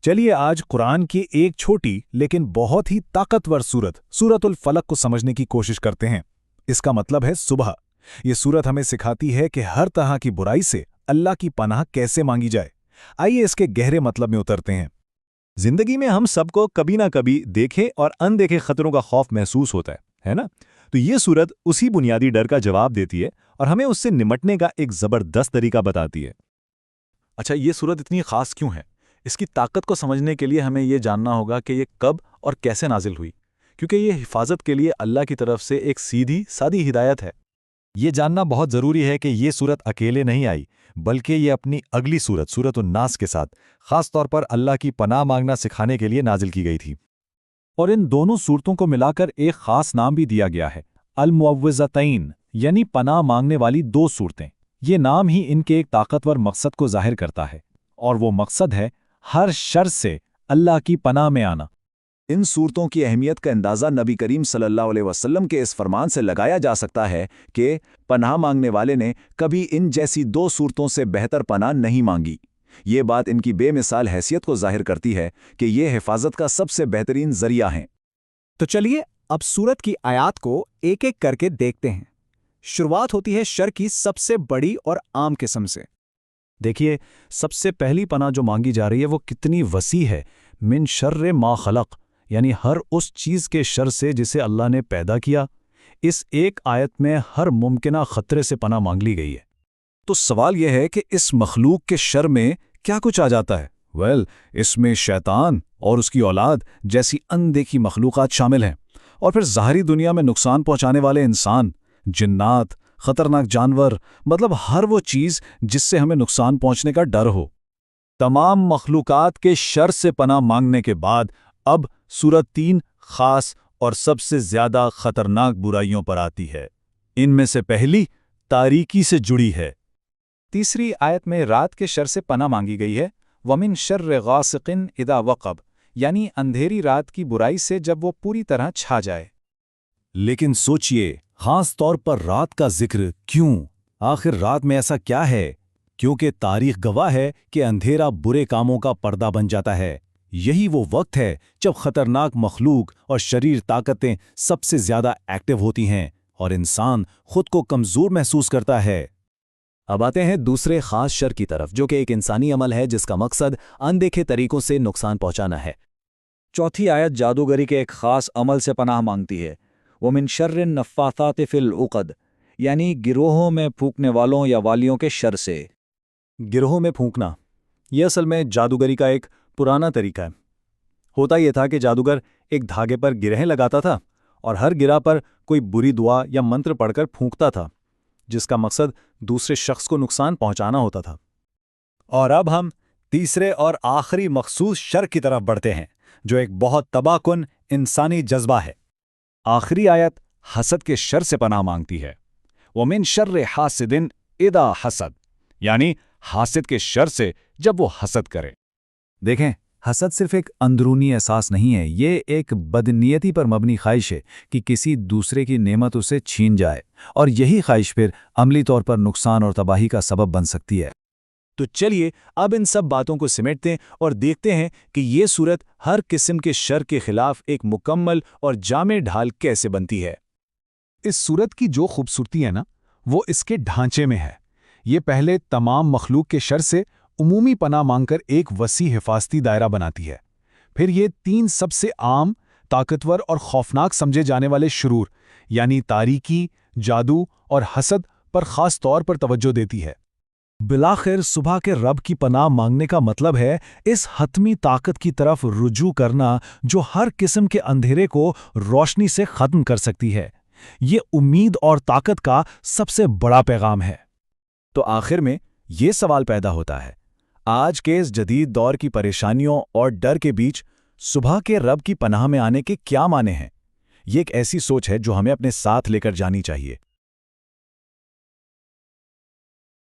چلیے آج قرآن کی ایک چھوٹی لیکن بہت ہی طاقتور سورۃ الفلق کو سمجھنے کی کوشش کرتے ہیں۔ اس کا مطلب ہے صبح۔ یہ سورت ہمیں سکھاتی ہے کہ ہر طرح کی برائی سے اللہ کی پناہ کیسے مانگی جائے۔ آئیے اس کے گہرے مطلب میں اترتے ہیں۔ زندگی میں ہم سب کو کبھی نہ کبھی دیکھے اور اندیکھے خطروں کا خوف محسوس ہوتا ہے نا؟ تو یہ سورت اسی بنیادی ڈر کا جواب دیتی ہے اور ہمیں اس سے نمٹنے کا ایک زبردست طریقہ بتاتی ہے۔ اچھا، یہ سورت اتنی خاص کیوں ہے؟ اس کی طاقت کو سمجھنے کے لیے ہمیں یہ جاننا ہوگا کہ یہ کب اور کیسے نازل ہوئی، کیونکہ یہ حفاظت کے لیے اللہ کی طرف سے ایک سیدھی سادی ہدایت ہے۔ یہ جاننا بہت ضروری ہے کہ یہ سورت اکیلے نہیں آئی، بلکہ یہ اپنی اگلی سورت الناس کے ساتھ خاص طور پر اللہ کی پناہ مانگنا سکھانے کے لیے نازل کی گئی تھی۔ اور ان دونوں صورتوں کو ملا کر ایک خاص نام بھی دیا گیا ہے، المعوذتین، یعنی پناہ مانگنے والی دو صورتیں۔ یہ نام ہی ان کے ایک طاقتور مقصد کو ظاہر کرتا ہے، اور وہ مقصد ہے ہر شر سے اللہ کی پناہ میں آنا۔ ان صورتوں کی اہمیت کا اندازہ نبی کریم صلی اللہ علیہ وسلم کے اس فرمان سے لگایا جا سکتا ہے کہ پناہ مانگنے والے نے کبھی ان جیسی دو صورتوں سے بہتر پناہ نہیں مانگی۔ یہ بات ان کی بے مثال حیثیت کو ظاہر کرتی ہے کہ یہ حفاظت کا سب سے بہترین ذریعہ ہیں۔ تو چلیے اب سورت کی آیات کو ایک ایک کر کے دیکھتے ہیں۔ شروعات ہوتی ہے شر کی سب سے بڑی اور عام قسم سے۔ دیکھیے، سب سے پہلی پناہ جو مانگی جا رہی ہے وہ کتنی وسیع ہے۔ من شر ما خلق، یعنی ہر اس چیز کے شر سے جسے اللہ نے پیدا کیا۔ اس ایک آیت میں ہر ممکنہ خطرے سے پناہ مانگ لی گئی ہے۔ تو سوال یہ ہے کہ اس مخلوق کے شر میں کیا کچھ آ جاتا ہے؟ اس میں شیطان اور اس کی اولاد جیسی اندیکھی مخلوقات شامل ہیں، اور پھر ظاہری دنیا میں نقصان پہنچانے والے انسان، جنات، خطرناک جانور، مطلب ہر وہ چیز جس سے ہمیں نقصان پہنچنے کا ڈر ہو۔ تمام مخلوقات کے شر سے پناہ مانگنے کے بعد اب سورت 3 خاص اور سب سے زیادہ خطرناک برائیوں پر آتی ہے۔ ان میں سے پہلی تاریکی سے جڑی ہے۔ تیسری آیت میں رات کے شر سے پناہ مانگی گئی ہے، وَمِن شَرِّ غَاسِقٍ اِذَا وَقَبَ، یعنی اندھیری رات کی برائی سے جب وہ پوری طرح چھا جائے۔ لیکن سوچئے، خاص طور پر رات کا ذکر کیوں؟ آخر رات میں ایسا کیا ہے؟ کیونکہ تاریخ گواہ ہے کہ اندھیرا برے کاموں کا پردہ بن جاتا ہے۔ یہی وہ وقت ہے جب خطرناک مخلوق اور شریر طاقتیں سب سے زیادہ ایکٹیو ہوتی ہیں اور انسان خود کو کمزور محسوس کرتا ہے۔ اب آتے ہیں دوسرے خاص شر کی طرف، جو کہ ایک انسانی عمل ہے جس کا مقصد اندیکھے طریقوں سے نقصان پہنچانا ہے۔ چوتھی آیت جادوگری کے ایک خاص عمل سے پناہ مانگتی ہے، وَمِن شَرِّ النَّفَّاثَاتِ فِی الْعُقَدِ، یعنی گروہوں میں پھونکنے والوں یا والیوں کے شر سے۔ گروہوں میں پھونکنا یہ اصل میں جادوگری کا ایک پرانا طریقہ ہے۔ ہوتا یہ تھا کہ جادوگر ایک دھاگے پر گرہیں لگاتا تھا اور ہر گرہ پر کوئی بری دعا یا منتر پڑھ کر پھونکتا تھا، جس کا مقصد دوسرے شخص کو نقصان پہنچانا ہوتا تھا۔ اور اب ہم تیسرے اور آخری مخصوص شر کی طرف بڑھتے ہیں، جو ایک بہت تباہ کن انسانی جذبہ ہے۔ آخری آیت حسد کے شر سے پناہ مانگتی ہے، وَمِن شَرِّ حَاسِدٍ اِذَا حَسَد، یعنی حاسد کے شر سے جب وہ حسد کرے۔ دیکھیں، حسد صرف ایک اندرونی احساس نہیں ہے، یہ ایک بدنیتی پر مبنی خواہش ہے کہ کسی دوسرے کی نعمت اسے چھین جائے، اور یہی خواہش پھر عملی طور پر نقصان اور تباہی کا سبب بن سکتی ہے۔ تو چلیے اب ان سب باتوں کو سمیٹتے ہیں اور دیکھتے ہیں کہ یہ سورت ہر قسم کے شر کے خلاف ایک مکمل اور جامع ڈھال کیسے بنتی ہے۔ اس سورت کی جو خوبصورتی ہے نا، وہ اس کے ڈھانچے میں ہے۔ یہ پہلے تمام مخلوق کے شر سے عمومی پناہ مانگ کر ایک وسیع حفاظتی دائرہ بناتی ہے۔ پھر یہ 3 سب سے عام، طاقتور اور خوفناک سمجھے جانے والے شرور، یعنی تاریکی، جادو اور حسد پر خاص طور پر توجہ دیتی ہے۔ بالآخر صبح کے رب کی پناہ مانگنے کا مطلب ہے اس حتمی طاقت کی طرف رجوع کرنا جو ہر قسم کے اندھیرے کو روشنی سے ختم کر سکتی ہے۔ یہ امید اور طاقت کا سب سے بڑا پیغام ہے۔ تو آخر میں یہ سوال پیدا ہوتا ہے، آج کے اس جدید دور کی پریشانیوں اور ڈر کے بیچ صبح کے رب کی پناہ میں آنے کے کیا معنی ہیں؟ یہ ایک ایسی سوچ ہے جو ہمیں اپنے ساتھ لے کر جانی چاہیے۔